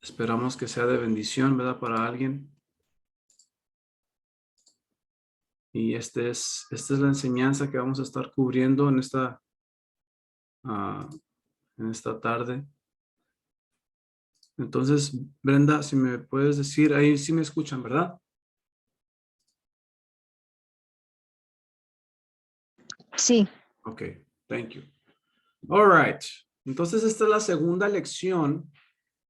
Esperamos que sea de bendición, ¿verdad? Para alguien. Y esta es la enseñanza que vamos a estar cubriendo en esta tarde. Entonces, Brenda, si me puedes decir, ahí sí me escuchan, ¿verdad? Sí. Ok, thank you. All right. Entonces, esta es la segunda lección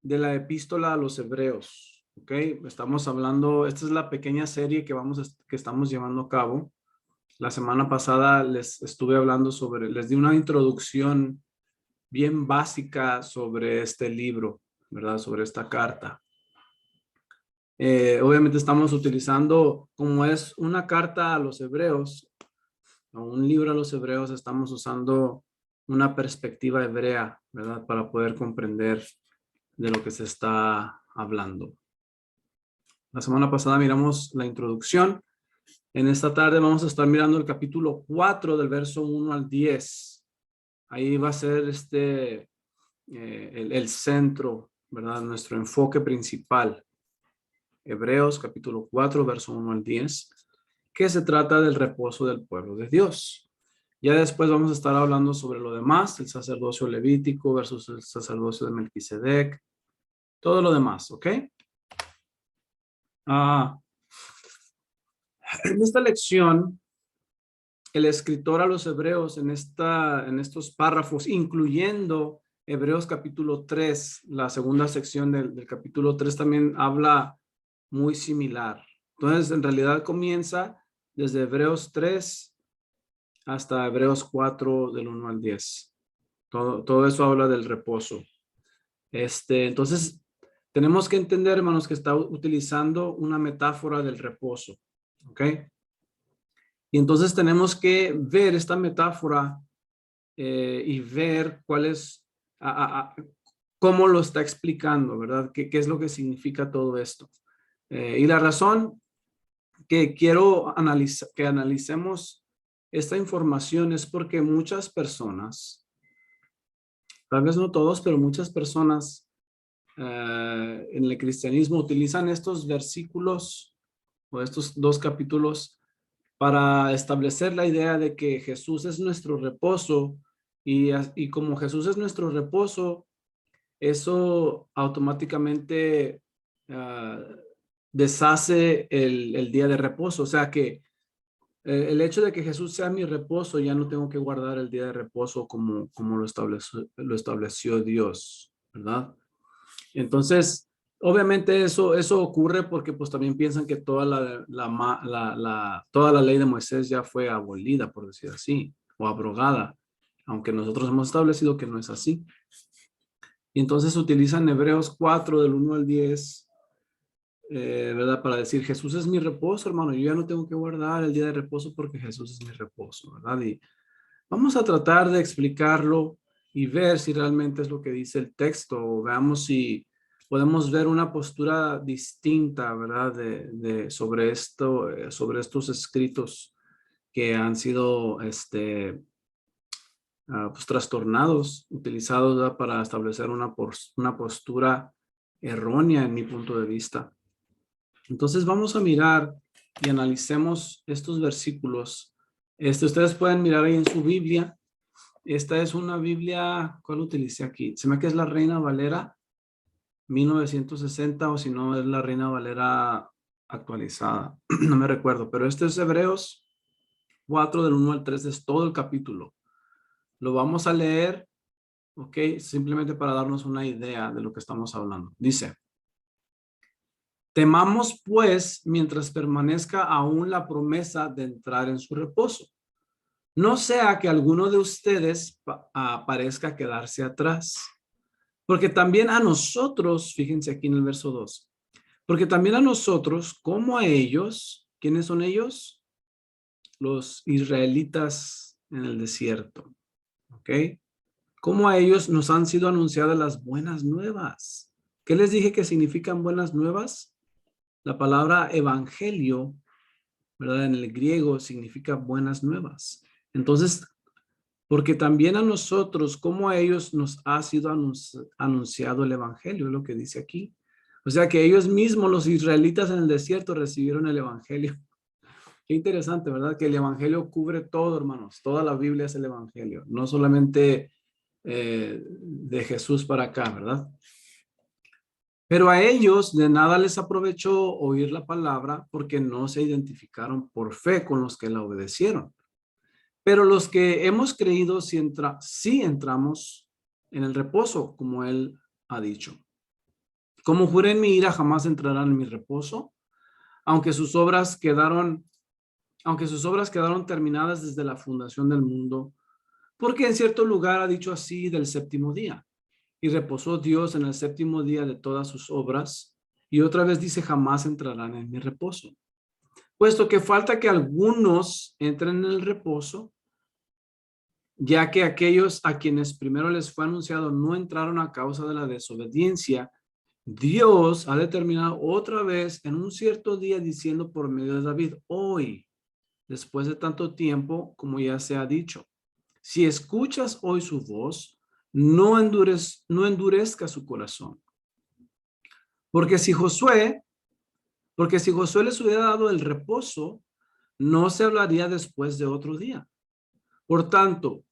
de la epístola a los Hebreos. Ok, estamos hablando, esta es la pequeña serie que estamos llevando a cabo. La semana pasada les estuve hablando les di una introducción bien básica sobre este libro, ¿verdad? Sobre esta carta. Obviamente estamos utilizando, como es una carta a los Hebreos, o un libro a los Hebreos, estamos usando una perspectiva hebrea, ¿verdad? Para poder comprender de lo que se está hablando. La semana pasada miramos la introducción. En esta tarde vamos a estar mirando el capítulo 4 del verso 1 al 10. Ahí va a ser el centro, ¿verdad? Nuestro enfoque principal. Hebreos capítulo 4, verso 1 al 10, que se trata del reposo del pueblo de Dios. Ya después vamos a estar hablando sobre lo demás, el sacerdocio levítico versus el sacerdocio de Melquisedec, todo lo demás, ¿ok? En esta lección, el escritor a los Hebreos en estos párrafos, incluyendo Hebreos capítulo 3, la segunda sección del capítulo 3 también habla muy similar. Entonces, en realidad comienza desde Hebreos 3 hasta Hebreos 4 del 1 al 10. Todo eso habla del reposo. Entonces, tenemos que entender, hermanos, que está utilizando una metáfora del reposo. ¿Ok? Y entonces tenemos que ver esta metáfora y ver cuál es, cómo lo está explicando, ¿verdad? ¿Qué es lo que significa todo esto? Y la razón que quiero que analicemos esta información es porque muchas personas, tal vez no todos, pero muchas personas en el cristianismo utilizan estos versículos o estos dos capítulos para establecer la idea de que Jesús es nuestro reposo y como Jesús es nuestro reposo, eso automáticamente deshace el día de reposo. O sea que el hecho de que Jesús sea mi reposo, ya no tengo que guardar el día de reposo como lo estableció Dios, ¿verdad? Entonces, obviamente eso ocurre porque pues también piensan que toda la ley de Moisés ya fue abolida, por decir así, o abrogada, aunque nosotros hemos establecido que no es así. Y entonces utilizan Hebreos 4 del 1 al 10, ¿verdad? Para decir, Jesús es mi reposo, hermano, yo ya no tengo que guardar el día de reposo porque Jesús es mi reposo, ¿verdad? Y vamos a tratar de explicarlo y ver si realmente es lo que dice el texto, o veamos si podemos ver una postura distinta, ¿verdad? Sobre esto, sobre estos escritos que han sido, pues, trastornados, utilizados, ¿verdad? Para establecer una postura errónea en mi punto de vista. Entonces vamos a mirar y analicemos estos versículos. Ustedes pueden mirar ahí en su Biblia. Esta es una Biblia, ¿cuál utilicé aquí? Se me que es la Reina Valera 1960 o si no es la Reina Valera actualizada. No me recuerdo, pero este es Hebreos 4 del 1 al 3, es todo el capítulo. Lo vamos a leer, ¿ok? Simplemente para darnos una idea de lo que estamos hablando. Dice, temamos pues mientras permanezca aún la promesa de entrar en su reposo. No sea que alguno de ustedes parezca quedarse atrás. Porque también a nosotros, fíjense aquí en el verso 2, porque también a nosotros, como a ellos, ¿quiénes son ellos? Los israelitas en el desierto, ¿ok? Como a ellos nos han sido anunciadas las buenas nuevas. ¿Qué les dije que significan buenas nuevas? La palabra evangelio, ¿verdad? En el griego significa buenas nuevas. Entonces, porque también a nosotros, como a ellos, nos ha sido anunciado el evangelio, es lo que dice aquí. O sea que ellos mismos, los israelitas en el desierto, recibieron el evangelio. Qué interesante, ¿verdad? Que el evangelio cubre todo, hermanos. Toda la Biblia es el evangelio, no solamente de Jesús para acá, ¿verdad? Pero a ellos de nada les aprovechó oír la palabra porque no se identificaron por fe con los que la obedecieron. Pero los que hemos creído sí entramos en el reposo, como él ha dicho. Como juré en mi ira, jamás entrarán en mi reposo, aunque sus obras quedaron, aunque sus obras quedaron terminadas desde la fundación del mundo, porque en cierto lugar ha dicho así del séptimo día. Y reposó Dios en el séptimo día de todas sus obras, y otra vez dice, jamás entrarán en mi reposo. Puesto que falta que algunos entren en el reposo, ya que aquellos a quienes primero les fue anunciado no entraron a causa de la desobediencia, Dios ha determinado otra vez en un cierto día diciendo por medio de David, hoy, después de tanto tiempo, como ya se ha dicho, si escuchas hoy su voz, no endurezca su corazón. Porque si Josué les hubiera dado el reposo, no se hablaría después de otro día. Por tanto,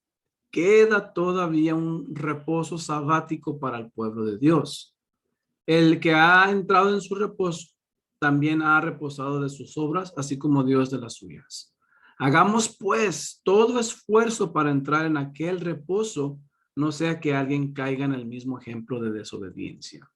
queda todavía un reposo sabático para el pueblo de Dios. El que ha entrado en su reposo también ha reposado de sus obras, así como Dios de las suyas. Hagamos pues todo esfuerzo para entrar en aquel reposo, no sea que alguien caiga en el mismo ejemplo de desobediencia.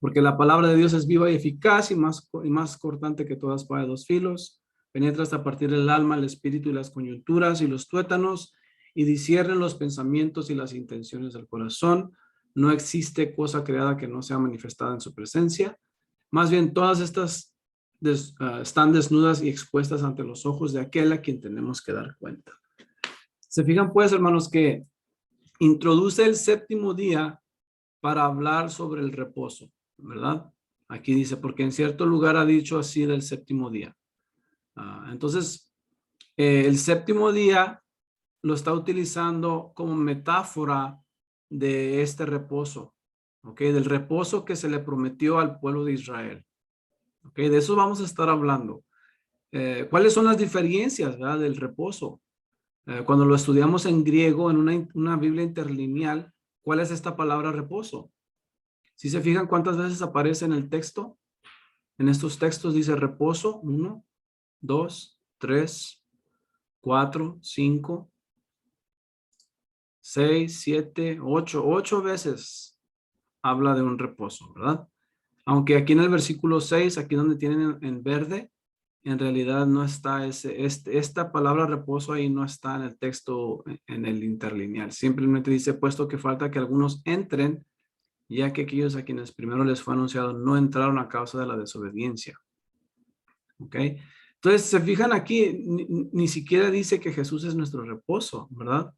Porque la palabra de Dios es viva y eficaz y más cortante que toda espada de dos filos. Penetra hasta partir el alma, el espíritu y las coyunturas y los tuétanos y discierne los pensamientos y las intenciones del corazón. No existe cosa creada que no sea manifestada en su presencia. Más bien, todas estas están desnudas y expuestas ante los ojos de aquel a quien tenemos que dar cuenta. Se fijan pues, hermanos, que introduce el séptimo día para hablar sobre el reposo, ¿verdad? Aquí dice, porque en cierto lugar ha dicho así del séptimo día. Entonces, el séptimo día lo está utilizando como metáfora de este reposo, ¿ok? Del reposo que se le prometió al pueblo de Israel, ¿ok? De eso vamos a estar hablando. ¿Cuáles son las diferencias, ¿verdad? Del reposo? Cuando lo estudiamos en griego, en una Biblia interlineal, ¿cuál es esta palabra reposo? Si se fijan cuántas veces aparece en el texto, en estos textos dice reposo, 1, 2, 3, 4, 5, 6, 7, 8, 8 veces habla de un reposo, ¿verdad? Aunque aquí en el versículo 6, aquí donde tienen en verde, en realidad no está esta palabra reposo ahí no está en el texto en el interlineal. Simplemente dice, puesto que falta que algunos entren, ya que aquellos a quienes primero les fue anunciado no entraron a causa de la desobediencia. ¿Ok? Entonces, se fijan aquí, ni siquiera dice que Jesús es nuestro reposo, ¿verdad?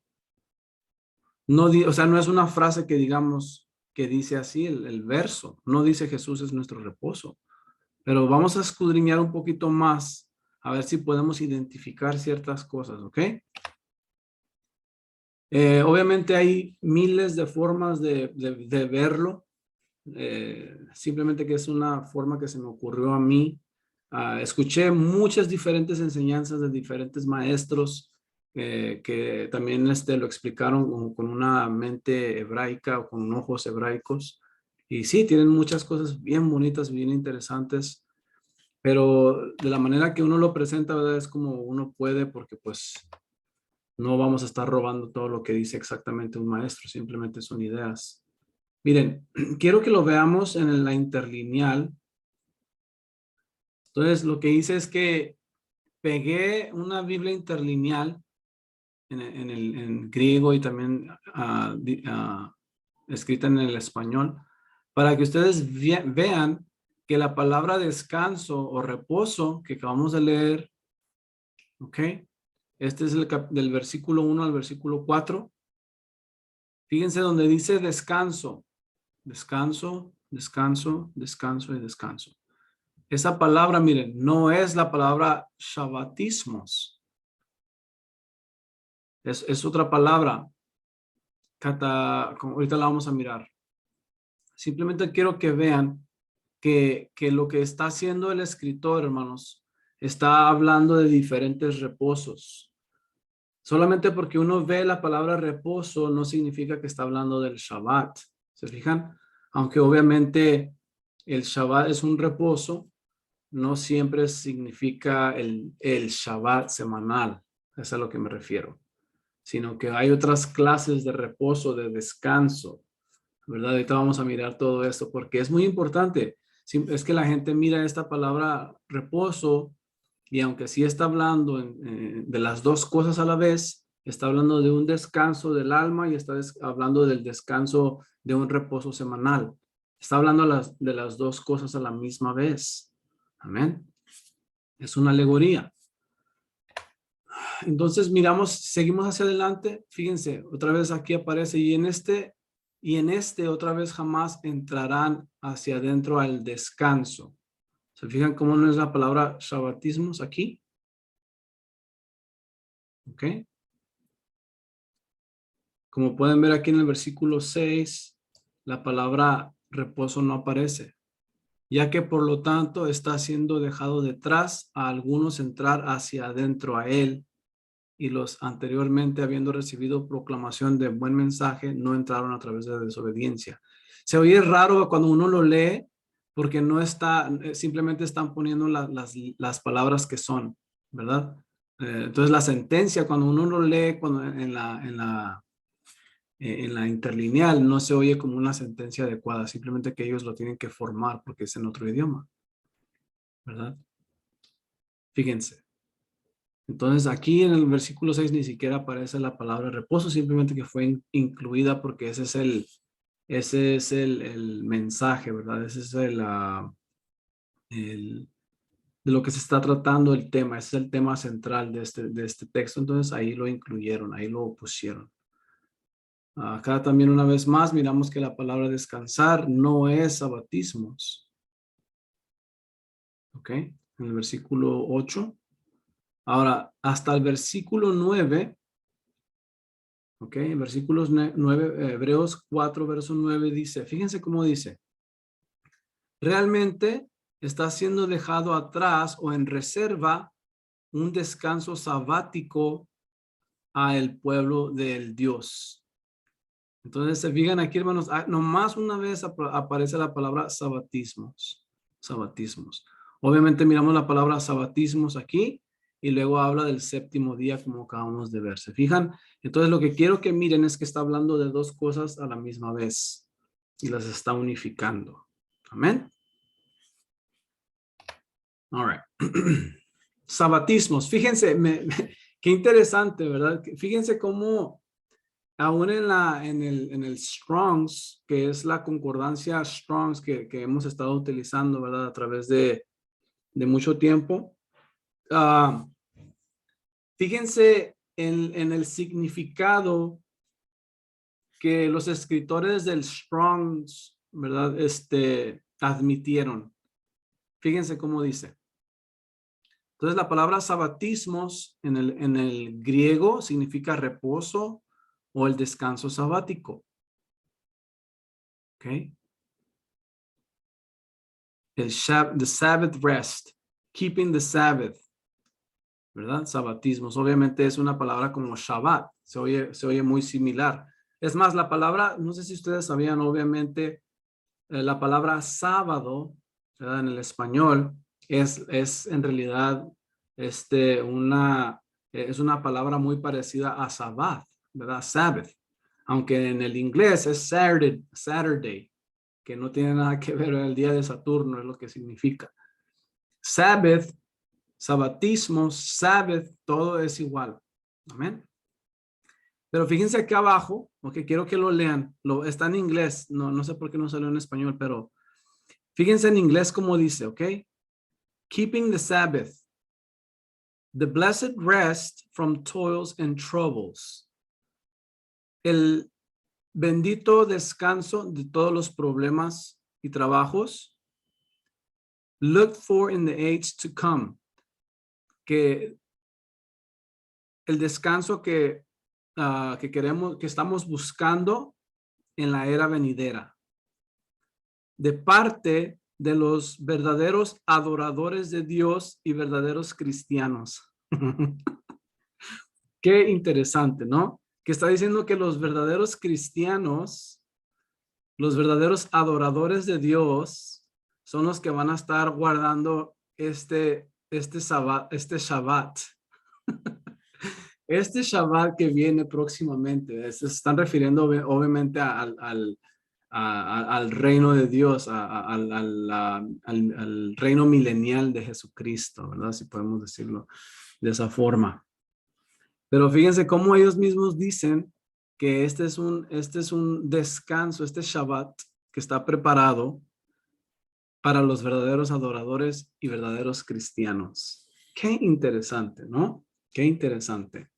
No, o sea, no es una frase que digamos que dice así el verso. No dice Jesús es nuestro reposo. Pero vamos a escudriñar un poquito más a ver si podemos identificar ciertas cosas, ¿ok? Obviamente hay miles de formas de verlo. Simplemente que es una forma que se me ocurrió a mí. Escuché muchas diferentes enseñanzas de diferentes maestros que también lo explicaron con una mente hebraica o con ojos hebraicos. Y sí, tienen muchas cosas bien bonitas, bien interesantes, pero de la manera que uno lo presenta, ¿verdad? Es como uno puede, porque pues no vamos a estar robando todo lo que dice exactamente un maestro, simplemente son ideas. Miren, quiero que lo veamos en la interlineal. Entonces, lo que hice es que pegué una Biblia interlineal en griego y también escrita en el español, para que ustedes vean que la palabra descanso o reposo que acabamos de leer, ¿ok? Este es del versículo 1 al versículo 4. Fíjense donde dice descanso, descanso, descanso, descanso y descanso. Esa palabra, miren, no es la palabra shabbatismos. Es otra palabra. Como ahorita la vamos a mirar. Simplemente quiero que vean que lo que está haciendo el escritor, hermanos, está hablando de diferentes reposos. Solamente porque uno ve la palabra reposo no significa que está hablando del Shabbat. ¿Se fijan? Aunque obviamente el Shabbat es un reposo, no siempre significa el Shabbat semanal. Eso es a lo que me refiero. Sino que hay otras clases de reposo, de descanso, ¿verdad? Ahorita vamos a mirar todo esto porque es muy importante. Es que la gente mira esta palabra reposo y aunque sí está hablando de las dos cosas a la vez, está hablando de un descanso del alma y está hablando del descanso de un reposo semanal. Está hablando de las dos cosas a la misma vez. Amén. Es una alegoría. Entonces miramos, seguimos hacia adelante. Fíjense, otra vez aquí aparece y en este otra vez jamás entrarán hacia adentro al descanso. ¿Se fijan cómo no es la palabra shabbatismos aquí? ¿Ok? Como pueden ver aquí en el versículo 6, la palabra reposo no aparece, ya que por lo tanto está siendo dejado detrás a algunos entrar hacia adentro a él, y los anteriormente habiendo recibido proclamación de buen mensaje no entraron a través de desobediencia. Se oye raro cuando uno lo lee porque no está, simplemente están poniendo las palabras que son, ¿verdad? Entonces la sentencia cuando uno lo lee cuando en la interlineal no se oye como una sentencia adecuada, simplemente que ellos lo tienen que formar porque es en otro idioma, ¿verdad? Fíjense. Entonces aquí en el versículo 6 ni siquiera aparece la palabra reposo, simplemente que fue incluida porque ese es el mensaje, ¿verdad? Ese es de lo que se está tratando el tema, ese es el tema central de este texto, entonces ahí lo incluyeron, ahí lo pusieron. Acá también una vez más miramos que la palabra descansar no es sabatismos. ¿Ok? En el versículo 8. Ahora, hasta el versículo 9. Ok, en versículos 9, Hebreos 4, verso 9 dice, fíjense cómo dice, realmente está siendo dejado atrás o en reserva un descanso sabático a el pueblo del Dios. Entonces se fijan aquí, hermanos, nomás una vez aparece la palabra sabatismos, sabatismos. Obviamente miramos la palabra sabatismos aquí y luego habla del séptimo día como acabamos de ver. ¿Se fijan? Entonces lo que quiero que miren es que está hablando de dos cosas a la misma vez y las está unificando. Amén. All right. Sabatismos. Fíjense, qué interesante, ¿verdad? Fíjense cómo aún en el Strong's, que es la concordancia Strong's que hemos estado utilizando, ¿verdad? A través de mucho tiempo. Fíjense en el significado que los escritores del Strong's, ¿verdad? Admitieron. Fíjense cómo dice. Entonces la palabra sabatismos en el griego significa reposo o el descanso sabático. ¿Ok? The Sabbath rest, keeping the Sabbath, ¿verdad? Sabatismos. Obviamente es una palabra como Shabbat, se oye muy similar. Es más, la palabra, no sé si ustedes sabían, obviamente, la palabra sábado, ¿verdad? En el español, es en realidad es una palabra muy parecida a Sabbath, ¿verdad? Sabbath. Aunque en el inglés es Saturday, que no tiene nada que ver con el día de Saturno, es lo que significa. Sabbath, sabatismo, Sabbath, todo es igual. Amén. Pero fíjense aquí abajo, porque quiero que lo lean. Está en inglés, no sé por qué no salió en español, pero fíjense en inglés como dice, ¿ok? Keeping the Sabbath, the blessed rest from toils and troubles. El bendito descanso de todos los problemas y trabajos. Looked for in the age to come. Que el descanso que que estamos buscando en la era venidera, de parte de los verdaderos adoradores de Dios y verdaderos cristianos. Qué interesante, ¿no? Que está diciendo que los verdaderos cristianos, los verdaderos adoradores de Dios, son los que van a estar guardando este Shabbat. Este Shabbat que viene próximamente, se están refiriendo obviamente al reino de Dios, al reino milenial de Jesucristo, ¿verdad? Si podemos decirlo de esa forma. Pero fíjense cómo ellos mismos dicen que este es un descanso, este Shabbat que está preparado para los verdaderos adoradores y verdaderos cristianos. Qué interesante, ¿no? Qué interesante.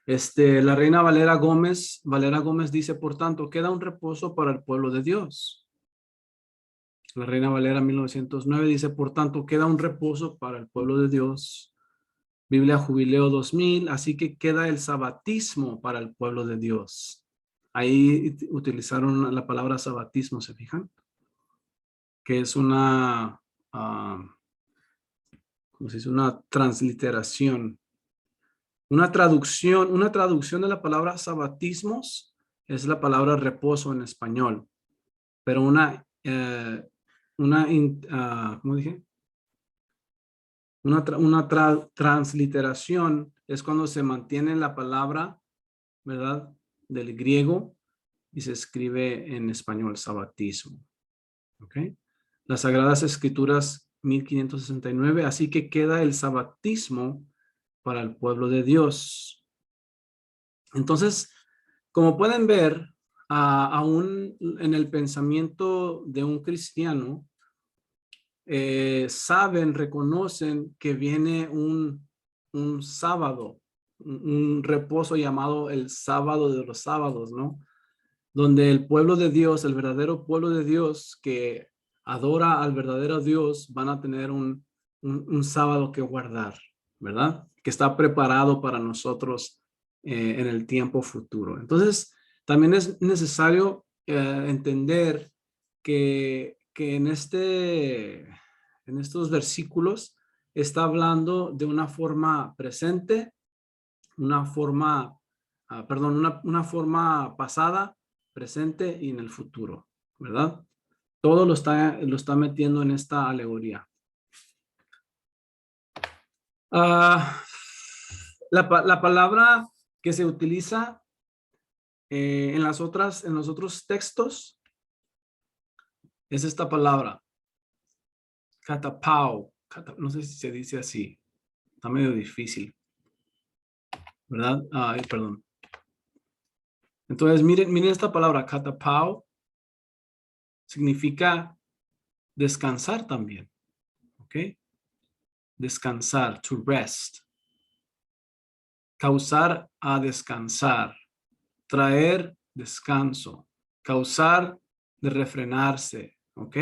La reina Valera Gómez dice, por tanto, queda un reposo para el pueblo de Dios. La reina Valera 1909 dice, por tanto, queda un reposo para el pueblo de Dios. Biblia Jubileo 2000, así que queda el sabatismo para el pueblo de Dios. Ahí utilizaron la palabra sabatismo, ¿se fijan? Que es una, ¿cómo se dice? Una transliteración. Una traducción de la palabra sabatismos es la palabra reposo en español, pero ¿cómo dije? Una transliteración es cuando se mantiene la palabra, ¿verdad? Del griego y se escribe en español sabatismo. ¿Ok? Las Sagradas Escrituras 1569, así que queda el sabatismo para el pueblo de Dios. Entonces, como pueden ver, aún en el pensamiento de un cristiano, saben, reconocen que viene un sábado, un reposo llamado el sábado de los sábados, ¿no? Donde el pueblo de Dios, el verdadero pueblo de Dios que adora al verdadero Dios, van a tener un sábado que guardar, ¿verdad? Que está preparado para nosotros en el tiempo futuro. Entonces, también es necesario entender que en estos versículos está hablando de una forma presente, una forma pasada, presente y en el futuro, ¿verdad? Todo lo está metiendo en esta alegoría. La palabra que se utiliza en los otros textos es esta palabra, catapau. No sé si se dice así, está medio difícil, ¿verdad? Ay, perdón. Entonces, miren esta palabra, catapau, significa descansar también, ¿ok? Descansar, to rest. Causar a descansar, traer descanso, causar de refrenarse, ¿ok?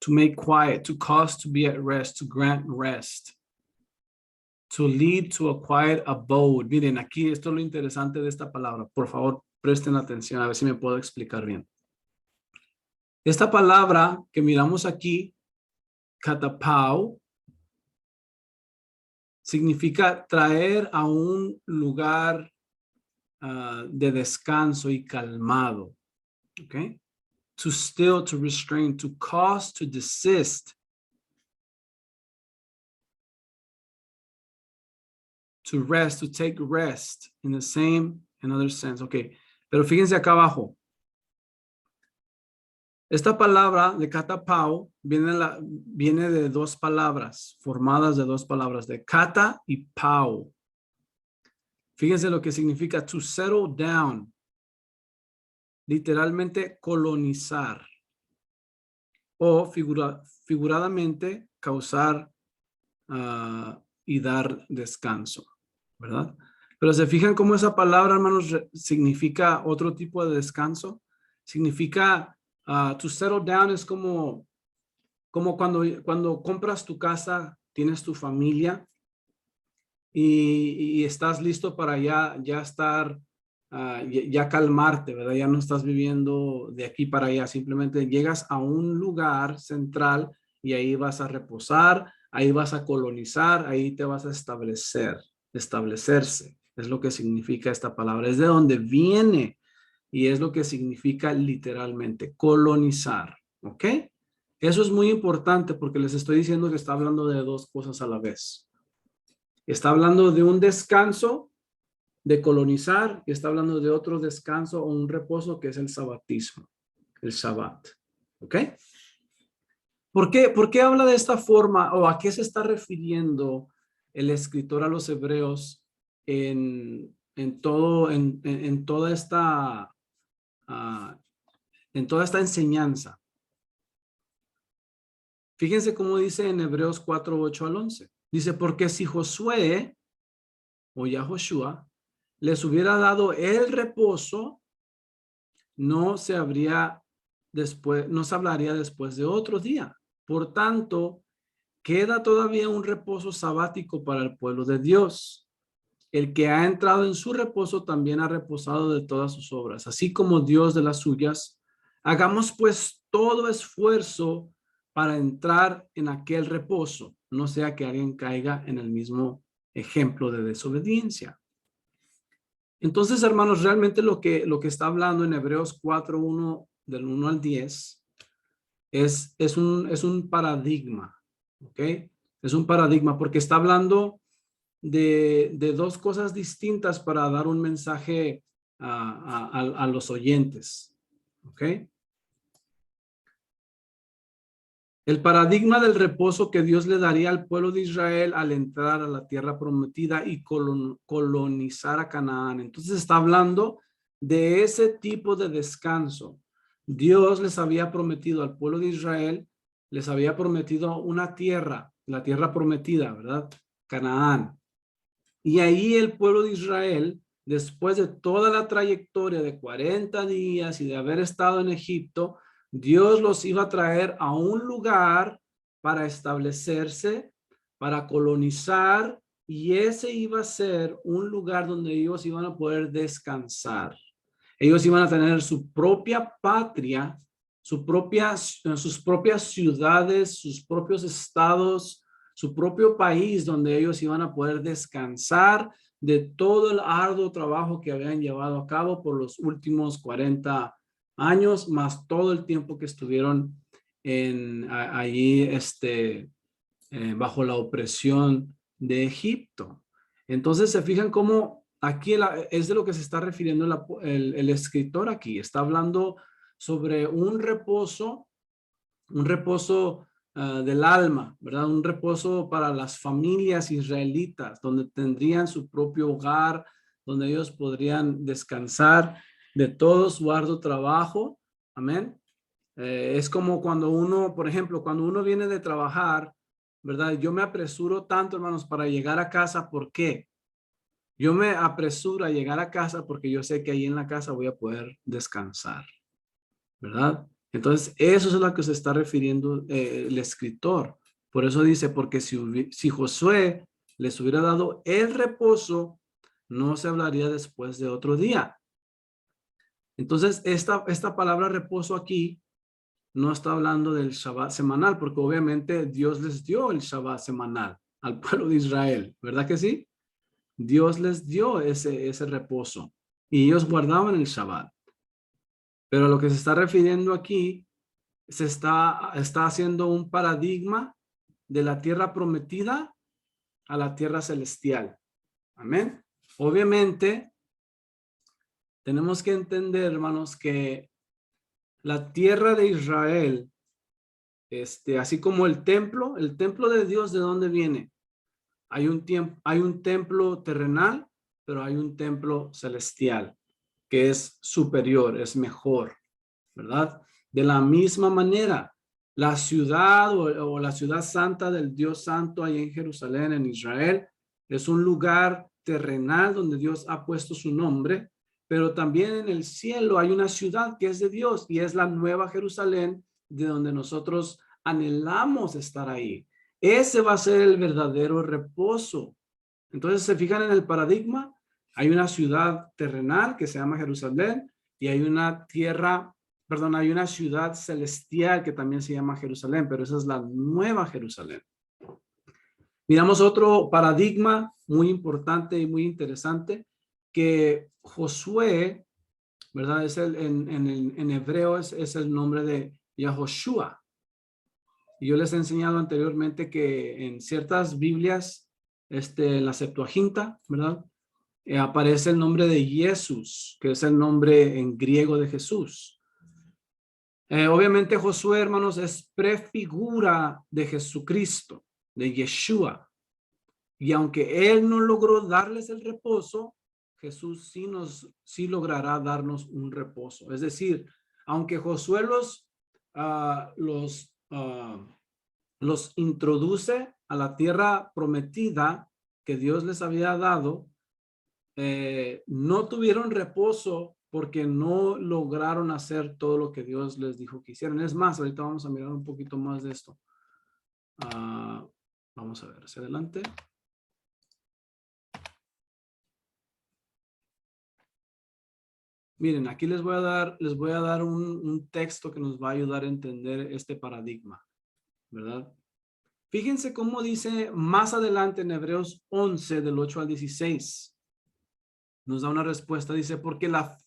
To make quiet, to cause to be at rest, to grant rest. To lead to a quiet abode. Miren, aquí esto es lo interesante de esta palabra. Por favor, presten atención a ver si me puedo explicar bien. Esta palabra que miramos aquí, catapau, significa traer a un lugar de descanso y calmado. Okay? To still, to restrain, to cause, to desist. To rest, to take rest in the same, another sense. Okay, pero fíjense acá abajo. Esta palabra de catapau viene de dos palabras, formadas de dos palabras, de cata y pau. Fíjense lo que significa to settle down. Literalmente colonizar. O figuradamente causar y dar descanso, ¿verdad? Pero se fijan cómo esa palabra, hermanos, significa otro tipo de descanso. Significa to settle down es como cuando compras tu casa, tienes tu familia y estás listo para ya estar, ya calmarte, ¿verdad? Ya no estás viviendo de aquí para allá, simplemente llegas a un lugar central y ahí vas a reposar, ahí vas a colonizar, ahí te vas a establecerse. Es lo que significa esta palabra, es de donde viene y es lo que significa literalmente colonizar, ¿ok? Eso es muy importante porque les estoy diciendo que está hablando de dos cosas a la vez. Está hablando de un descanso, de colonizar, y está hablando de otro descanso o un reposo que es el sabatismo, el Shabbat. ¿Ok? ¿Por qué habla de esta forma o a qué se está refiriendo el escritor a los hebreos en toda esta, en toda esta enseñanza? Fíjense cómo dice en Hebreos 4, 8 al 11. Dice, porque si Josué o Yahoshua les hubiera dado el reposo, no se hablaría después de otro día. Por tanto, queda todavía un reposo sabático para el pueblo de Dios. El que ha entrado en su reposo también ha reposado de todas sus obras, así como Dios de las suyas. Hagamos pues todo esfuerzo para entrar en aquel reposo, no sea que alguien caiga en el mismo ejemplo de desobediencia. Entonces, hermanos, realmente lo que está hablando en Hebreos 4:1 del 1 al 10 es un paradigma, ¿ok? Es un paradigma porque está hablando de dos cosas distintas para dar un mensaje a los oyentes, ¿ok? El paradigma del reposo que Dios le daría al pueblo de Israel al entrar a la tierra prometida y colonizar a Canaán. Entonces está hablando de ese tipo de descanso. Dios les había prometido al pueblo de Israel, les había prometido una tierra, la tierra prometida, ¿verdad? Canaán. Y ahí el pueblo de Israel, después de toda la trayectoria de 40 días y de haber estado en Egipto, Dios los iba a traer a un lugar para establecerse, para colonizar, y ese iba a ser un lugar donde ellos iban a poder descansar. Ellos iban a tener su propia patria, sus propias ciudades, sus propios estados, su propio país donde ellos iban a poder descansar de todo el arduo trabajo que habían llevado a cabo por los últimos 40 años, más todo el tiempo que estuvieron allí bajo la opresión de Egipto. Entonces se fijan cómo aquí es de lo que se está refiriendo el escritor aquí. Está hablando sobre un reposo del alma, ¿verdad? Un reposo para las familias israelitas, donde tendrían su propio hogar, donde ellos podrían descansar de todo su arduo trabajo. Amén. Es como cuando uno, por ejemplo, cuando uno viene de trabajar, ¿verdad? Yo me apresuro tanto, hermanos, para llegar a casa. ¿Por qué? Yo me apresuro a llegar a casa porque yo sé que ahí en la casa voy a poder descansar, ¿verdad? Entonces, eso es a lo que se está refiriendo el escritor. Por eso dice, porque si Josué les hubiera dado el reposo, no se hablaría después de otro día. Entonces, esta palabra reposo aquí no está hablando del Shabbat semanal, porque obviamente Dios les dio el Shabbat semanal al pueblo de Israel, ¿verdad que sí? Dios les dio ese reposo y ellos guardaban el Shabbat. Pero lo que se está refiriendo aquí, está haciendo un paradigma de la tierra prometida a la tierra celestial. Amén. Obviamente, tenemos que entender, hermanos, que la tierra de Israel, así como el templo de Dios, ¿de dónde viene? Hay un templo terrenal, pero hay un templo celestial que es superior, es mejor, ¿verdad? De la misma manera, la ciudad o la ciudad santa del Dios santo ahí en Jerusalén, en Israel, es un lugar terrenal donde Dios ha puesto su nombre, pero también en el cielo hay una ciudad que es de Dios y es la nueva Jerusalén, de donde nosotros anhelamos estar ahí. Ese va a ser el verdadero reposo. Entonces se fijan en el paradigma, hay una ciudad terrenal que se llama Jerusalén y hay una hay una ciudad celestial que también se llama Jerusalén, pero esa es la nueva Jerusalén. Miramos otro paradigma muy importante y muy interesante que Josué, ¿verdad? Es en hebreo es el nombre de Yahoshua. Y yo les he enseñado anteriormente que en ciertas Biblias, la Septuaginta, ¿verdad? Aparece el nombre de Jesús, que es el nombre en griego de Jesús. Obviamente Josué, hermanos, es prefigura de Jesucristo, de Yeshua. Y aunque él no logró darles el reposo, Jesús sí logrará darnos un reposo. Es decir, aunque Josué los introduce a la tierra prometida que Dios les había dado, no tuvieron reposo porque no lograron hacer todo lo que Dios les dijo que hicieran. Es más, ahorita vamos a mirar un poquito más de esto. Vamos a ver hacia adelante. Miren, aquí les voy a dar un texto que nos va a ayudar a entender este paradigma, ¿verdad? Fíjense cómo dice más adelante en Hebreos 11 del 8 al 16. Nos da una respuesta, dice, por la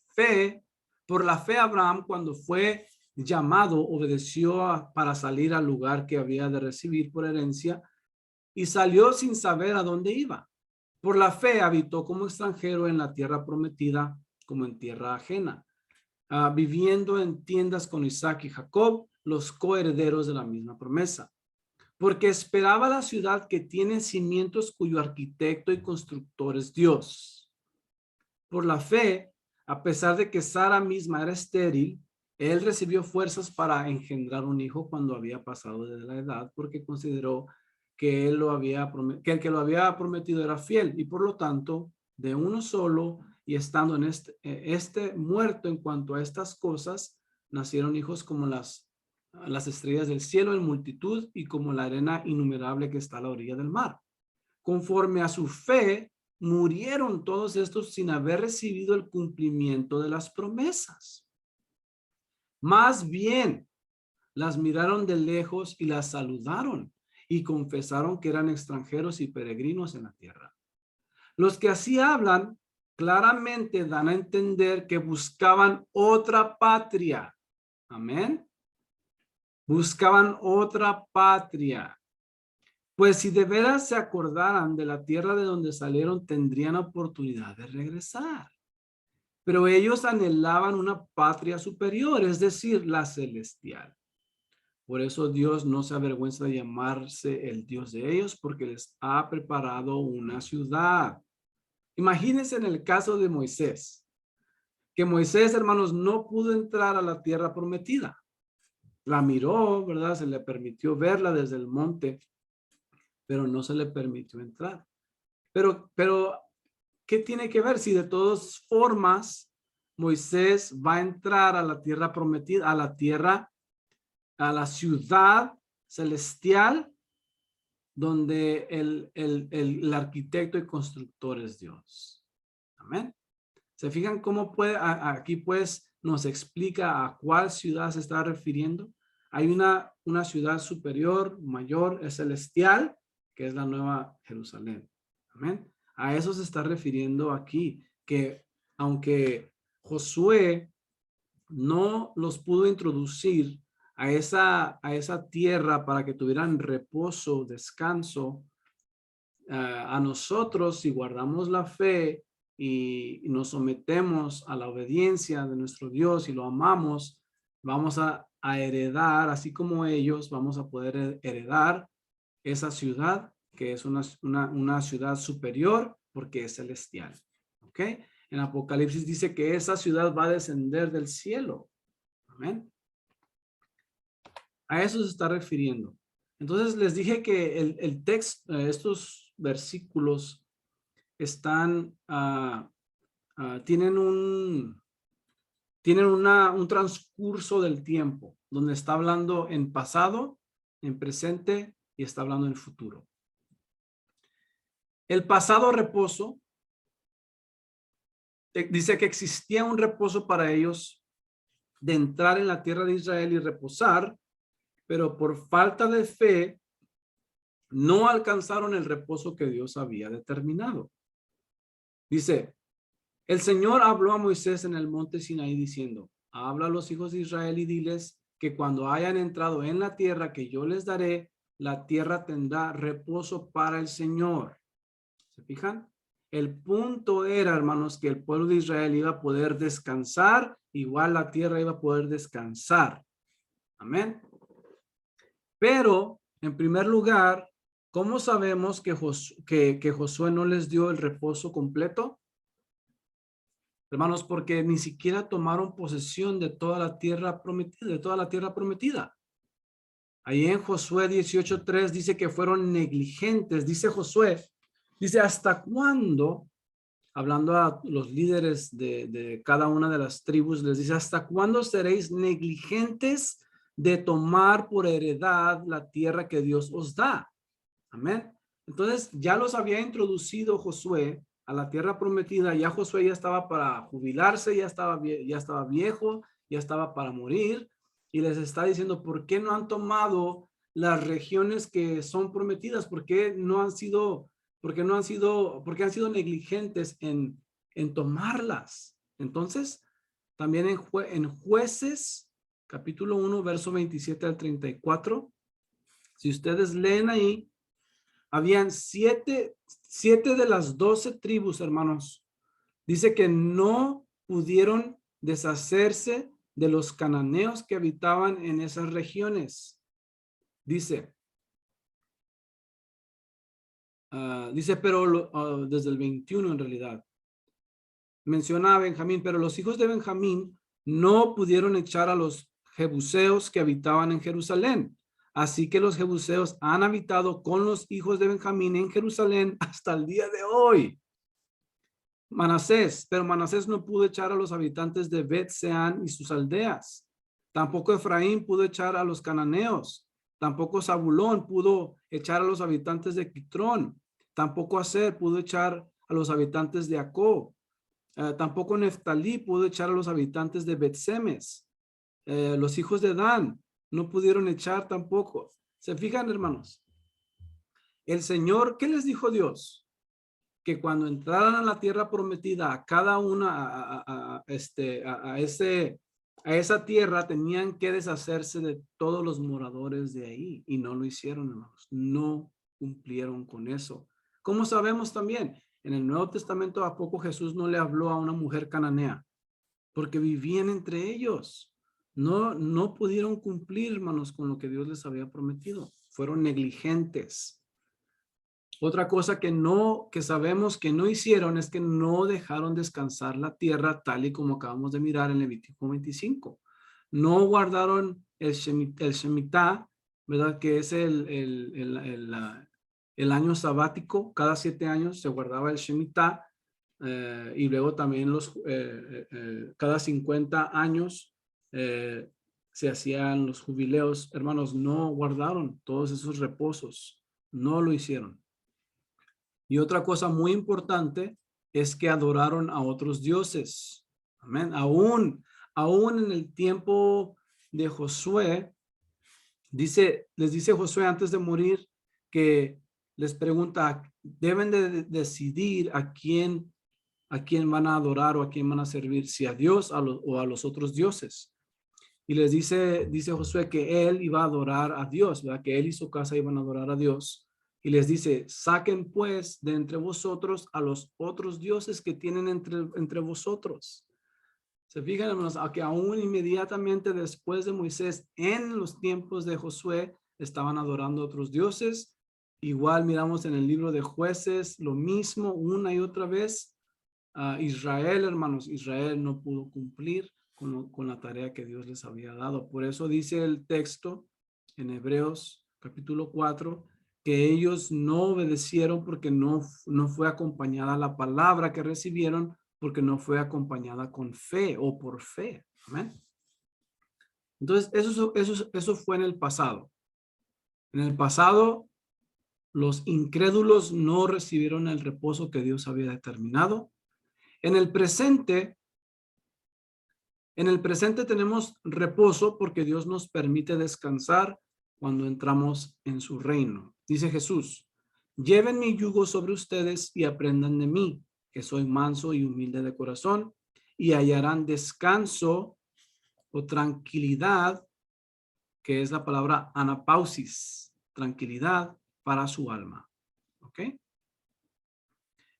fe Abraham cuando fue llamado obedeció para salir al lugar que había de recibir por herencia y salió sin saber a dónde iba. Por la fe habitó como extranjero en la tierra prometida, como en tierra ajena, viviendo en tiendas con Isaac y Jacob, los coherederos de la misma promesa. Porque esperaba la ciudad que tiene cimientos cuyo arquitecto y constructor es Dios. Por la fe, a pesar de que Sara misma era estéril, él recibió fuerzas para engendrar un hijo cuando había pasado de la edad, porque consideró que el que lo había prometido era fiel y por lo tanto de uno solo y estando en este muerto en cuanto a estas cosas, nacieron hijos como las estrellas del cielo en multitud y como la arena innumerable que está a la orilla del mar. Conforme a su fe, murieron todos estos sin haber recibido el cumplimiento de las promesas. Más bien, las miraron de lejos y las saludaron y confesaron que eran extranjeros y peregrinos en la tierra. Los que así hablan claramente dan a entender que buscaban otra patria. Amén. Buscaban otra patria. Pues si de veras se acordaran de la tierra de donde salieron, tendrían oportunidad de regresar. Pero ellos anhelaban una patria superior, es decir, la celestial. Por eso Dios no se avergüenza de llamarse el Dios de ellos, porque les ha preparado una ciudad. Imagínense en el caso de Moisés, que Moisés, hermanos, no pudo entrar a la tierra prometida. La miró, ¿verdad? Se le permitió verla desde el monte, pero no se le permitió entrar. Pero, ¿qué tiene que ver? Si de todas formas Moisés va a entrar a la tierra prometida, a la ciudad celestial, donde el arquitecto y constructor es Dios. Amén. ¿Se fijan cómo aquí pues nos explica a cuál ciudad se está refiriendo? Hay una ciudad superior, mayor, es celestial, que es la nueva Jerusalén. Amén. A eso se está refiriendo aquí, que aunque Josué no los pudo introducir a esa tierra para que tuvieran reposo, descanso, a nosotros, si guardamos la fe y nos sometemos a la obediencia de nuestro Dios y lo amamos, vamos a heredar, así como ellos, vamos a poder heredar esa ciudad que es una ciudad superior porque es celestial. ¿Ok? En Apocalipsis dice que esa ciudad va a descender del cielo. Amén. A eso se está refiriendo. Entonces les dije que el texto, estos versículos están, tienen un transcurso del tiempo, donde está hablando en pasado, en presente y está hablando en futuro. El pasado reposo, dice que existía un reposo para ellos de entrar en la tierra de Israel y reposar, pero por falta de fe no alcanzaron el reposo que Dios había determinado. Dice, el Señor habló a Moisés en el monte Sinaí diciendo, habla a los hijos de Israel y diles que cuando hayan entrado en la tierra que yo les daré, la tierra tendrá reposo para el Señor. ¿Se fijan? El punto era, hermanos, que el pueblo de Israel iba a poder descansar, igual la tierra iba a poder descansar. Amén. Pero, en primer lugar, ¿cómo sabemos que Josué no les dio el reposo completo? Hermanos, porque ni siquiera tomaron posesión de toda la tierra prometida, Ahí en Josué 18:3 dice que fueron negligentes. Dice Josué, dice, ¿hasta cuándo? Hablando a los líderes de cada una de las tribus, les dice, ¿hasta cuándo seréis negligentes de tomar por heredad la tierra que Dios os da? Amén. Entonces ya los había introducido Josué a la tierra prometida. Ya Josué ya estaba para jubilarse, ya estaba viejo, ya estaba para morir. Y les está diciendo, ¿por qué no han tomado las regiones que son prometidas? ¿Por qué han sido negligentes en tomarlas? Entonces, también en Jueces, capítulo 1, verso 27 al 34, si ustedes leen ahí, habían siete de las 12 tribus, hermanos. Dice que no pudieron deshacerse de los cananeos que habitaban en esas regiones. Dice, pero desde el 21 en realidad. Menciona a Benjamín, pero los hijos de Benjamín no pudieron echar a los jebuseos que habitaban en Jerusalén. Así que los jebuseos han habitado con los hijos de Benjamín en Jerusalén hasta el día de hoy. Pero Manasés no pudo echar a los habitantes de Bet-Seán y sus aldeas. Tampoco Efraín pudo echar a los cananeos. Tampoco Zabulón pudo echar a los habitantes de Quitrón. Tampoco Aser pudo echar a los habitantes de Jacob. Tampoco Neftalí pudo echar a los habitantes de Bet-Semes. Los hijos de Dan no pudieron echar tampoco. ¿Se fijan, hermanos? El Señor, ¿qué les dijo Dios? Que cuando entraran a la tierra prometida, a cada una, a esa tierra, tenían que deshacerse de todos los moradores de ahí, y no lo hicieron, hermanos. No cumplieron con eso. ¿Cómo sabemos también? En el Nuevo Testamento, ¿a poco Jesús no le habló a una mujer cananea? Porque vivían entre ellos. No pudieron cumplir, hermanos, con lo que Dios les había prometido. Fueron negligentes. Otra cosa que sabemos que no hicieron es que no dejaron descansar la tierra, tal y como acabamos de mirar en Levítico 25. No guardaron el Shemitah, ¿verdad? Que es el año sabático. Cada 7 años se guardaba el Shemitah, y luego también cada 50 años se hacían los jubileos. Hermanos, no guardaron todos esos reposos. No lo hicieron. Y otra cosa muy importante es que adoraron a otros dioses. Amén. Aún en el tiempo de Josué, les dice Josué antes de morir que les pregunta, deben de decidir a quién van a adorar o a quién van a servir, si a Dios o a los otros dioses. Y les dice Josué que él iba a adorar a Dios, ¿verdad? Que él y su casa iban a adorar a Dios. Y les dice, saquen pues de entre vosotros a los otros dioses que tienen entre vosotros. Se fijan, hermanos, que aún inmediatamente después de Moisés, en los tiempos de Josué, estaban adorando a otros dioses. Igual miramos en el libro de Jueces, lo mismo una y otra vez. Israel, hermanos, Israel no pudo cumplir con la tarea que Dios les había dado. Por eso dice el texto en Hebreos capítulo 4, que ellos no obedecieron porque no fue acompañada la palabra que recibieron, porque no fue acompañada con fe o por fe. Amén. Entonces, eso fue en el pasado. En el pasado, Los incrédulos no recibieron el reposo que Dios había determinado. En el presente tenemos reposo porque Dios nos permite descansar cuando entramos en su reino. Dice Jesús, lleven mi yugo sobre ustedes y aprendan de mí, que soy manso y humilde de corazón, y hallarán descanso o tranquilidad, que es la palabra anapausis, tranquilidad para su alma. ¿Ok?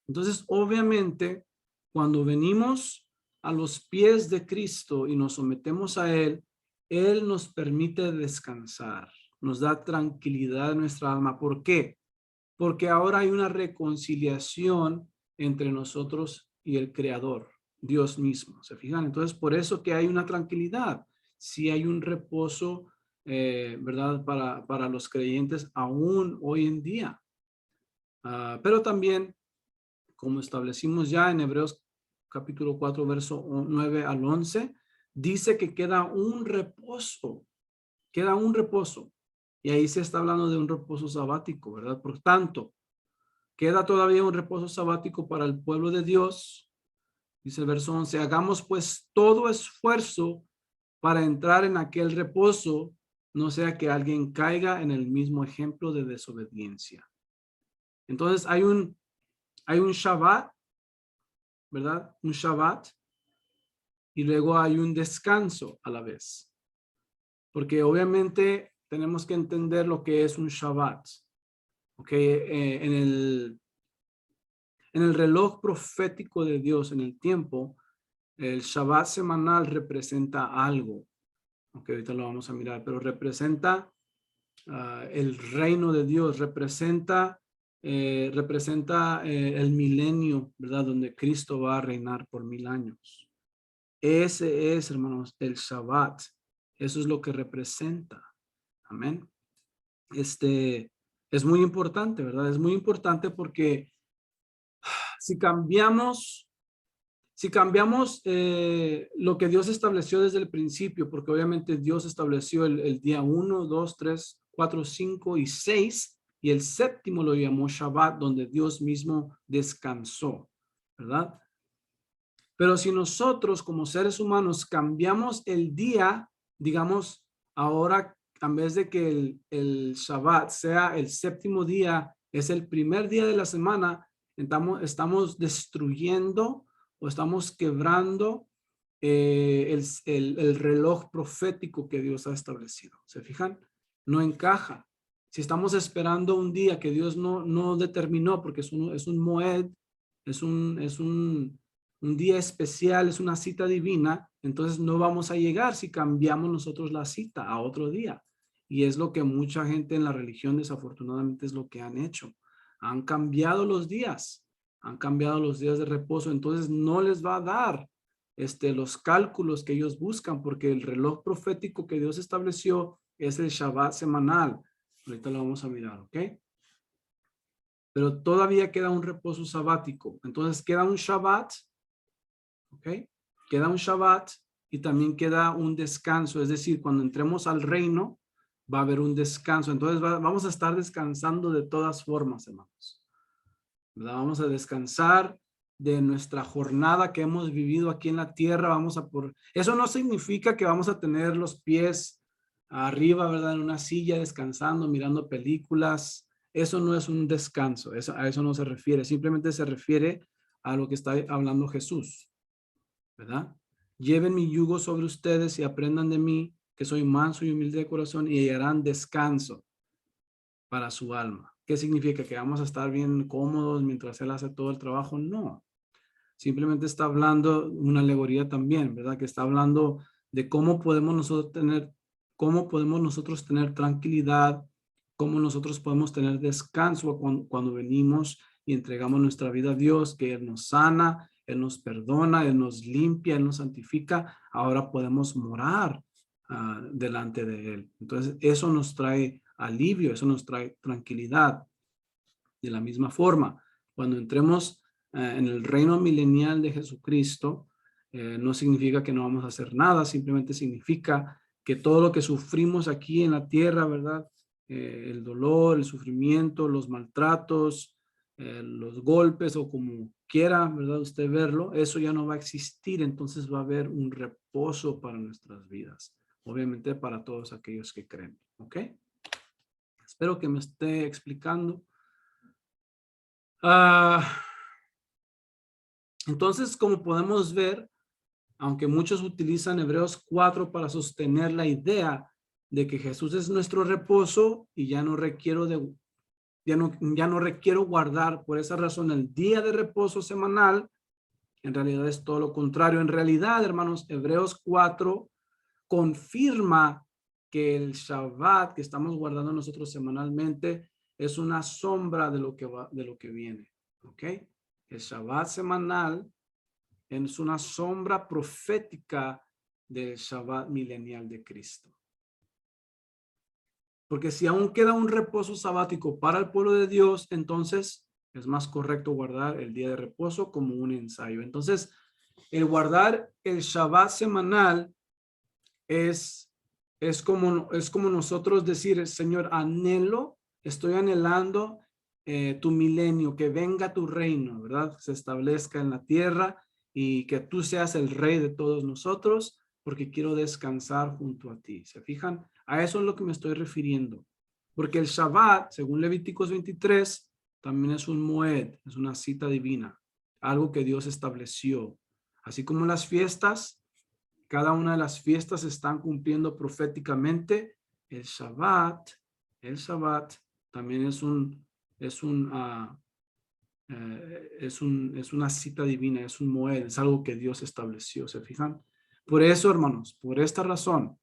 Entonces, obviamente, cuando venimos a los pies de Cristo y nos sometemos a Él, Él nos permite descansar, nos da tranquilidad en nuestra alma. ¿Por qué? Porque ahora hay una reconciliación entre nosotros y el Creador, Dios mismo. ¿Se fijan? Entonces, por eso que hay una tranquilidad. Sí hay un reposo, ¿verdad? Para los creyentes aún hoy en día. Pero también, como establecimos ya en Hebreos capítulo 4, verso 9 al 11, dice que queda un reposo. Y ahí se está hablando de un reposo sabático, ¿verdad? Por tanto, queda todavía un reposo sabático para el pueblo de Dios. Dice el verso 11, hagamos pues todo esfuerzo para entrar en aquel reposo, no sea que alguien caiga en el mismo ejemplo de desobediencia. Entonces hay un Shabbat, ¿verdad? Un Shabbat, y luego hay un descanso a la vez. Porque obviamente tenemos que entender lo que es un Shabbat. Ok, en el reloj profético de Dios, en el tiempo, el Shabbat semanal representa algo. Ok, ahorita lo vamos a mirar, pero representa el reino de Dios, representa el milenio, ¿verdad? Donde Cristo va a reinar por 1000 años. Ese es, hermanos, el Shabbat. Eso es lo que representa. Amén. Es muy importante, ¿verdad? Es muy importante porque si cambiamos lo que Dios estableció desde el principio, porque obviamente Dios estableció el día 1, 2, 3, 4, 5 y 6, y el séptimo lo llamó Shabbat, donde Dios mismo descansó, ¿verdad? Pero si nosotros como seres humanos cambiamos el día, digamos, ahora en vez de que el Shabbat sea el séptimo día, es el primer día de la semana, estamos destruyendo o estamos quebrando el reloj profético que Dios ha establecido. ¿Se fijan? No encaja. Si estamos esperando un día que Dios no determinó, porque es un moed, es un día especial, es una cita divina, entonces no vamos a llegar si cambiamos nosotros la cita a otro día. Y es lo que mucha gente en la religión desafortunadamente es lo que han hecho. Han cambiado los días de reposo, entonces no les va a dar los cálculos que ellos buscan, porque el reloj profético que Dios estableció es el Shabbat semanal. Ahorita lo vamos a mirar, ¿ok? Pero todavía queda un reposo sabático. Entonces queda un Shabbat, ¿ok? Queda un Shabbat y también queda un descanso. Es decir, cuando entremos al reino, va a haber un descanso. Entonces vamos a estar descansando de todas formas, hermanos. ¿Verdad? Vamos a descansar de nuestra jornada que hemos vivido aquí en la tierra. Eso no significa que vamos a tener los pies arriba, ¿verdad? En una silla descansando, mirando películas. Eso no es un descanso. A eso no se refiere. Simplemente se refiere a lo que está hablando Jesús, ¿verdad? Lleven mi yugo sobre ustedes y aprendan de mí, que soy manso y humilde de corazón, y hallarán descanso para su alma. ¿Qué significa? ¿Que vamos a estar bien cómodos mientras Él hace todo el trabajo? No. Simplemente está hablando una alegoría también, ¿verdad? Que está hablando de cómo podemos nosotros tener tranquilidad, cómo nosotros podemos tener descanso cuando venimos y entregamos nuestra vida a Dios, que Él nos sana, Él nos perdona, Él nos limpia, Él nos santifica. Ahora podemos morar delante de Él. Entonces, eso nos trae alivio, eso nos trae tranquilidad. De la misma forma, cuando entremos en el reino milenial de Jesucristo, no significa que no vamos a hacer nada, simplemente significa que todo lo que sufrimos aquí en la tierra, ¿verdad? el dolor, el sufrimiento, los maltratos, los golpes o como quiera, ¿verdad? Usted verlo, eso ya no va a existir, entonces va a haber un reposo para nuestras vidas. Obviamente para todos aquellos que creen, ¿ok? Espero que me esté explicando. Entonces, como podemos ver, aunque muchos utilizan Hebreos 4 para sostener la idea de que Jesús es nuestro reposo y ya no requiero guardar por esa razón el día de reposo semanal, en realidad es todo lo contrario. En realidad, hermanos, Hebreos 4 confirma que el Shabbat que estamos guardando nosotros semanalmente es una sombra de lo que viene, ¿ok? El Shabbat semanal es una sombra profética del Shabbat milenial de Cristo. Porque si aún queda un reposo sabático para el pueblo de Dios, entonces es más correcto guardar el día de reposo como un ensayo. Entonces, el guardar el Shabbat semanal es como nosotros decir, Señor, estoy anhelando tu milenio, que venga tu reino, ¿verdad? Se establezca en la tierra y que tú seas el rey de todos nosotros, porque quiero descansar junto a ti. ¿Se fijan? A eso es lo que me estoy refiriendo. Porque el Shabbat, según Levíticos 23, también es un moed, es una cita divina, algo que Dios estableció. Así como las fiestas, cada una de las fiestas están cumpliendo proféticamente. El Shabbat también es una cita divina, es un moed, es algo que Dios estableció. ¿Se fijan? Por eso, hermanos, por esta razón,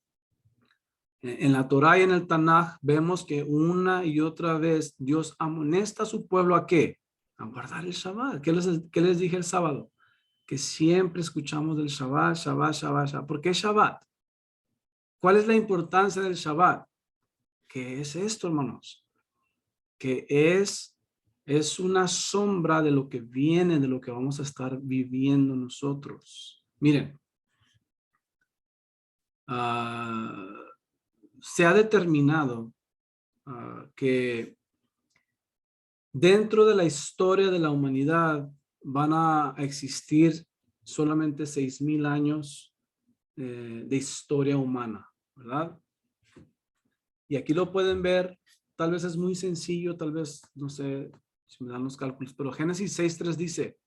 en la Torá y en el Tanaj vemos que una y otra vez Dios amonesta a su pueblo ¿a qué? A guardar el Shabbat. ¿Qué les dije el sábado? Que siempre escuchamos del Shabbat, Shabbat, Shabbat, Shabbat. ¿Por qué Shabbat? ¿Cuál es la importancia del Shabbat? ¿Qué es esto, hermanos? Que es una sombra de lo que viene, de lo que vamos a estar viviendo nosotros. Miren, se ha determinado que dentro de la historia de la humanidad van a existir solamente 6,000 años de historia humana, ¿verdad? Y aquí lo pueden ver, tal vez es muy sencillo, tal vez, no sé si me dan los cálculos, pero Génesis 6:3 dice,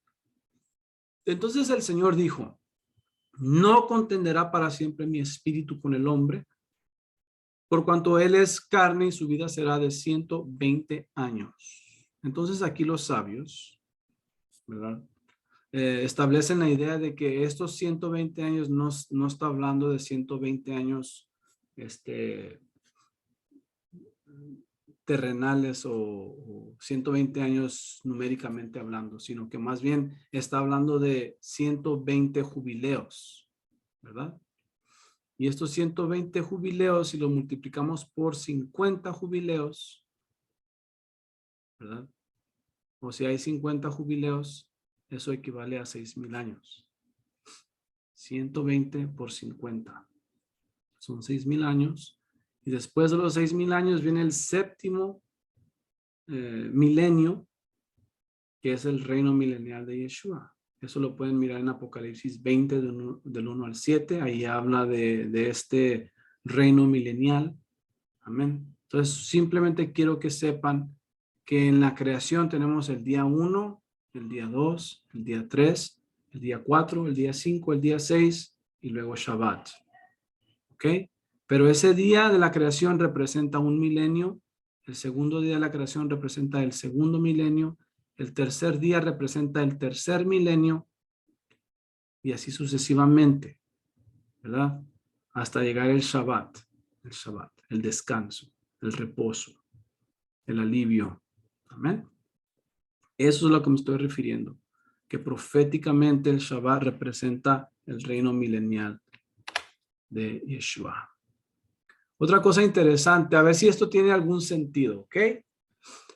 entonces el Señor dijo, no contenderá para siempre mi espíritu con el hombre, por cuanto él es carne y su vida será de 120 años. Entonces aquí los sabios, ¿verdad? Establecen la idea de que estos 120 años no está hablando de 120 años terrenales o 120 años numéricamente hablando, sino que más bien está hablando de 120 jubileos, ¿verdad? Y estos 120 jubileos, si lo multiplicamos por 50 jubileos, ¿verdad? O si hay 50 jubileos, eso equivale a 6,000 años. 120 por 50. Son 6,000 años. Y después de los 6,000 años viene el séptimo milenio, que es el reino milenial de Yeshua. Eso lo pueden mirar en Apocalipsis 20 del 1 al 7. Ahí habla de este reino milenial. Amén. Entonces, simplemente quiero que sepan que en la creación tenemos el día 1, el día 2, el día 3, el día 4, el día 5, el día 6 y luego Shabbat. ¿Ok? Pero ese día de la creación representa un milenio. El segundo día de la creación representa el segundo milenio. El tercer día representa el tercer milenio. Y así sucesivamente, ¿verdad? Hasta llegar el Shabbat, el descanso, el reposo, el alivio. Amén. Eso es a lo que me estoy refiriendo. Que proféticamente el Shabbat representa el reino milenial de Yeshua. Otra cosa interesante, a ver si esto tiene algún sentido, ¿ok?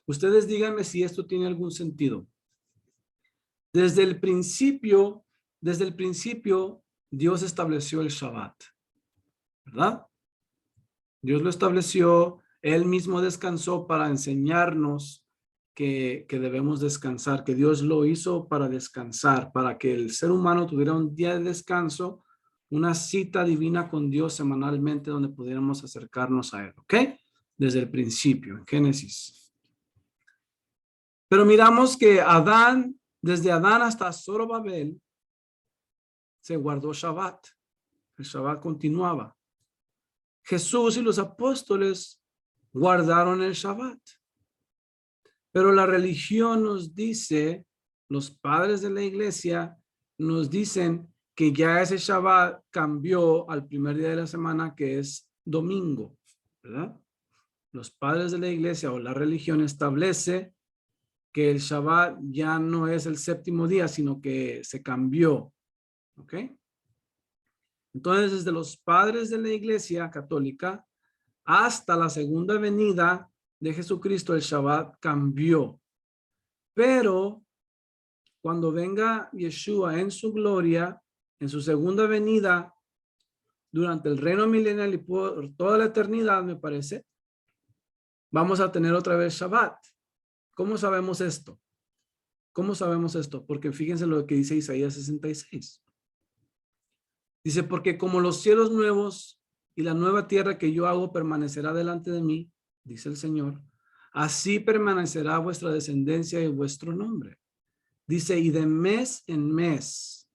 Ustedes díganme si esto tiene algún sentido. Desde el principio, Dios estableció el Shabbat, ¿verdad? Dios lo estableció Él mismo descansó para enseñarnos que debemos descansar, que Dios lo hizo para descansar, para que el ser humano tuviera un día de descanso, una cita divina con Dios semanalmente donde pudiéramos acercarnos a Él, ¿ok? Desde el principio, en Génesis. Pero miramos que Adán, desde Adán hasta Zorobabel, se guardó Shabbat. El Shabbat continuaba. Jesús y los apóstoles guardaron el Shabbat. Pero la religión nos dice, los padres de la iglesia nos dicen que ya ese Shabbat cambió al primer día de la semana, que es domingo, ¿verdad? Los padres de la iglesia o la religión establece que el Shabbat ya no es el séptimo día, sino que se cambió, ¿ok? Entonces, desde los padres de la iglesia católica hasta la segunda venida de Jesucristo, el Shabbat cambió. Pero cuando venga Yeshua en su gloria, en su segunda venida, durante el reino milenial y por toda la eternidad, me parece, vamos a tener otra vez Shabbat. ¿Cómo sabemos esto? ¿Cómo sabemos esto? Porque fíjense lo que dice Isaías 66. Dice, porque como los cielos nuevos y la nueva tierra que yo hago permanecerá delante de mí, dice el Señor, así permanecerá vuestra descendencia y vuestro nombre. Dice, y de mes en mes,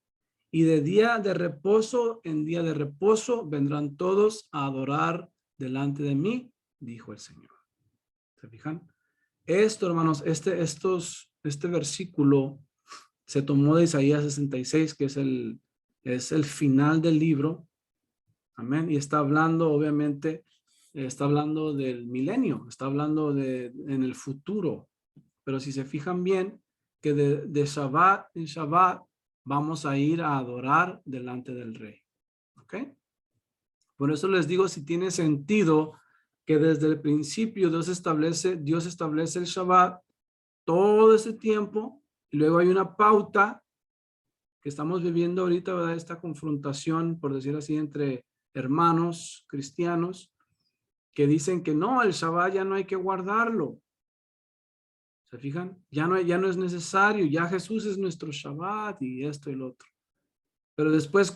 y de día de reposo en día de reposo, vendrán todos a adorar delante de mí, dijo el Señor. ¿Se fijan? Esto, hermanos, este versículo se tomó de Isaías 66, que es el final del libro. Amén. Y está hablando, obviamente, está hablando del milenio, está hablando en el futuro. Pero si se fijan bien, que de Shabbat en Shabbat vamos a ir a adorar delante del Rey. ¿Ok? Por eso les digo, si tiene sentido que desde el principio Dios establece el Shabbat todo ese tiempo, y luego hay una pauta que estamos viviendo ahorita, ¿verdad? Esta confrontación, por decir así, entre hermanos cristianos que dicen que no, el Shabbat ya no hay que guardarlo. ¿Se fijan? Ya no es necesario, ya Jesús es nuestro Shabbat y esto y lo otro. Pero después,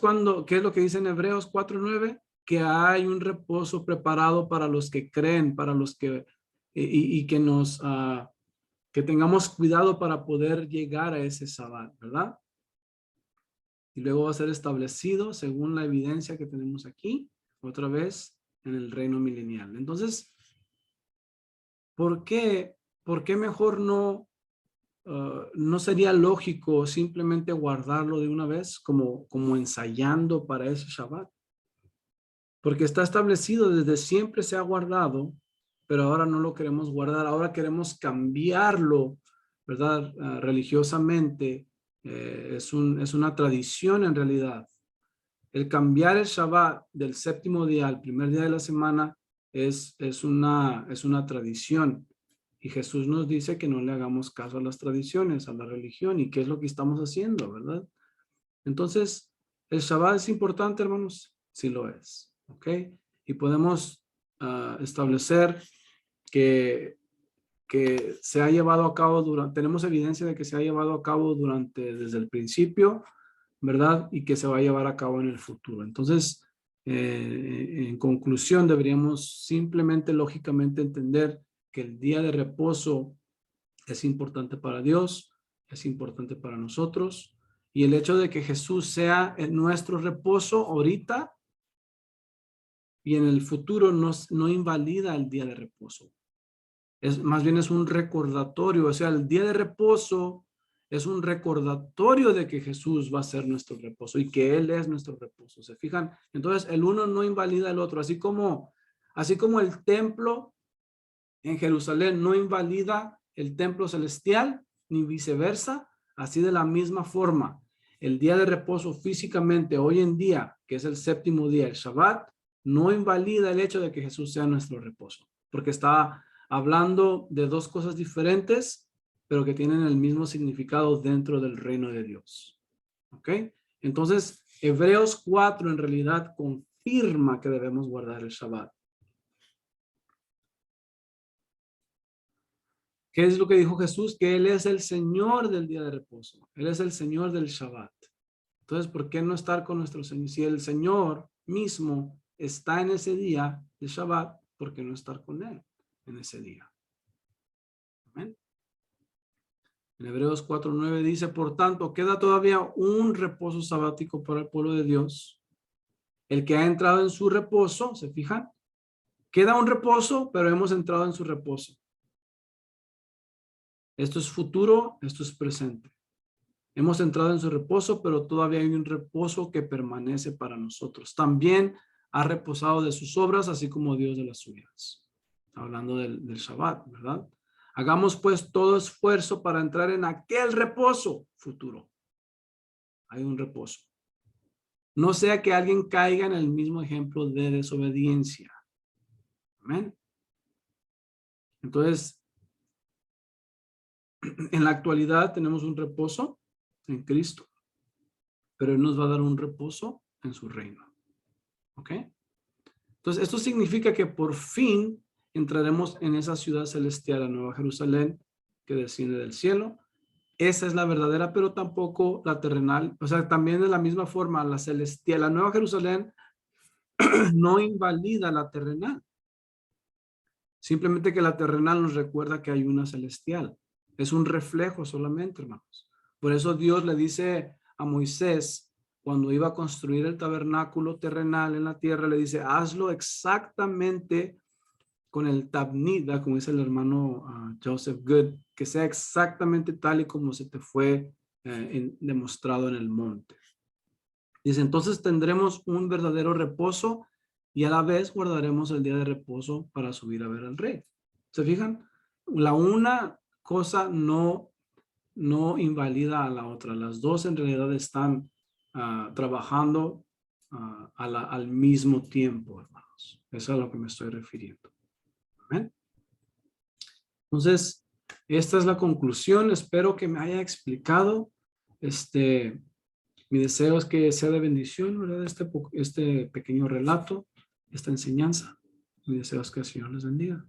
¿qué es lo que dice en Hebreos 4:9? Que hay un reposo preparado para los que creen, para los que, y que que tengamos cuidado para poder llegar a ese Shabbat, ¿verdad? Y luego va a ser establecido según la evidencia que tenemos aquí, otra vez en el reino milenial. Entonces, ¿por qué mejor no sería lógico simplemente guardarlo de una vez como ensayando para ese Shabbat? Porque está establecido, desde siempre se ha guardado, pero ahora no lo queremos guardar, ahora queremos cambiarlo, ¿verdad? Religiosamente, es una tradición en realidad. El cambiar el Shabbat del séptimo día al primer día de la semana es una tradición. Y Jesús nos dice que no le hagamos caso a las tradiciones, a la religión. ¿Y qué es lo que estamos haciendo, verdad? Entonces, ¿el Shabbat es importante, hermanos? Sí lo es, ¿ok? Y podemos establecer que se ha llevado a cabo tenemos evidencia de que se ha llevado a cabo desde el principio, ¿verdad? Y que se va a llevar a cabo en el futuro. Entonces, en conclusión, deberíamos simplemente, lógicamente, entender que el día de reposo es importante para Dios, es importante para nosotros, y el hecho de que Jesús sea en nuestro reposo ahorita y en el futuro no invalida el día de reposo. Más bien es un recordatorio, o sea, el día de reposo es un recordatorio de que Jesús va a ser nuestro reposo y que Él es nuestro reposo. ¿Se fijan? Entonces, el uno no invalida el otro, así como el templo en Jerusalén no invalida el templo celestial, ni viceversa, así de la misma forma, el día de reposo físicamente hoy en día, que es el séptimo día, el Shabbat, no invalida el hecho de que Jesús sea nuestro reposo, porque está hablando de dos cosas diferentes, pero que tienen el mismo significado dentro del reino de Dios. ¿Ok? Entonces, Hebreos 4 en realidad confirma que debemos guardar el Shabbat. ¿Qué es lo que dijo Jesús? Que Él es el Señor del día de reposo. Él es el Señor del Shabbat. Entonces, ¿por qué no estar con nuestro Señor? Si el Señor mismo está en ese día de Shabbat, ¿por qué no estar con Él en ese día? Amén. En Hebreos 4:9 dice, por tanto, queda todavía un reposo sabático para el pueblo de Dios. El que ha entrado en su reposo, ¿se fijan? Queda un reposo, pero hemos entrado en su reposo. Esto es futuro, esto es presente. Hemos entrado en su reposo, pero todavía hay un reposo que permanece para nosotros. También ha reposado de sus obras, así como Dios de las suyas. Hablando del Shabbat, ¿verdad? Hagamos pues todo esfuerzo para entrar en aquel reposo futuro. Hay un reposo. No sea que alguien caiga en el mismo ejemplo de desobediencia. Amén. Entonces, en la actualidad tenemos un reposo en Cristo, pero Él nos va a dar un reposo en su reino. ¿Ok? Entonces, esto significa que por fin entraremos en esa ciudad celestial, la Nueva Jerusalén, que desciende del cielo. Esa es la verdadera, pero tampoco la terrenal. O sea, también de la misma forma, la celestial, la Nueva Jerusalén no invalida la terrenal. Simplemente que la terrenal nos recuerda que hay una celestial. Es un reflejo solamente, hermanos. Por eso Dios le dice a Moisés, cuando iba a construir el tabernáculo terrenal en la tierra, le dice, hazlo exactamente con el tabnida, como dice el hermano Joseph Good, que sea exactamente tal y como se te fue demostrado en el monte. Dice, entonces tendremos un verdadero reposo y a la vez guardaremos el día de reposo para subir a ver al rey. ¿Se fijan? La una cosa no invalida a la otra. Las dos en realidad están trabajando al mismo tiempo, hermanos. Eso es a lo que me estoy refiriendo. ¿Amén? Entonces, esta es la conclusión. Espero que me haya explicado. Mi deseo es que sea de bendición, ¿verdad? Este pequeño relato, esta enseñanza. Mi deseo es que el Señor les bendiga.